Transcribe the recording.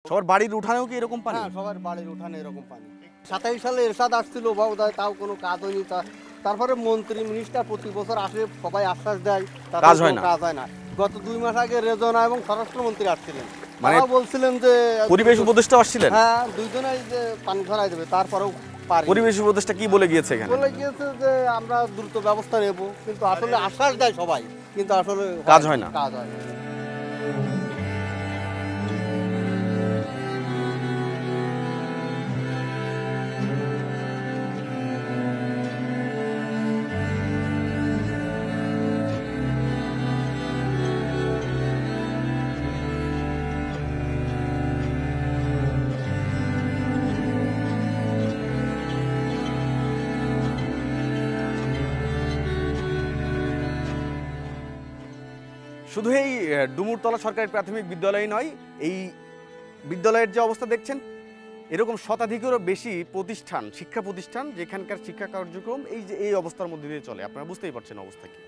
সবার বাড়ির উঠানেও কি এরকম পানি? হ্যাঁ, সবার বাড়ির উঠানে এরকম পানি। 27 সালে এরশাদ আসছিল বাবুদায়, তাও কোনো কাজ হয়নি। তারপরে মন্ত্রী মিনিস্টার প্রতি বছর আসে, সবাই আশ্বাস দেয়, কাজ হয় না। কাজ হয় না। গত 2 মাস আগে রেজনা এবং স্বরাষ্ট্রমন্ত্রী আসছিলেন, মানে তারাও বলছিলেন যে পরিবেশ উপদেষ্টা আসছিলেন? হ্যাঁ, দুইজনেই যে পানি ধরাই দেবে, তারপরেও পারি। পরিবেশ উপদেষ্টা কি বলে গিয়েছে এখানে? বলে গিয়েছে যে আমরা দ্রুত ব্যবস্থা নেব, কিন্তু আসলে আশ্বাস দেয় সবাই, কিন্তু আসলে কাজ হয় না। কাজ হয় না। শুধু এই ডুমুরতলা সরকারি প্রাথমিক বিদ্যালয় নয়, এই বিদ্যালয়ের যে অবস্থা দেখছেন, এরকম শতাধিকেরও বেশি প্রতিষ্ঠান, শিক্ষা প্রতিষ্ঠান, যেখানকার শিক্ষা কার্যক্রম এই যে এই অবস্থার মধ্যে দিয়ে চলে। আপনারা বুঝতেই পারছেন অবস্থা কি।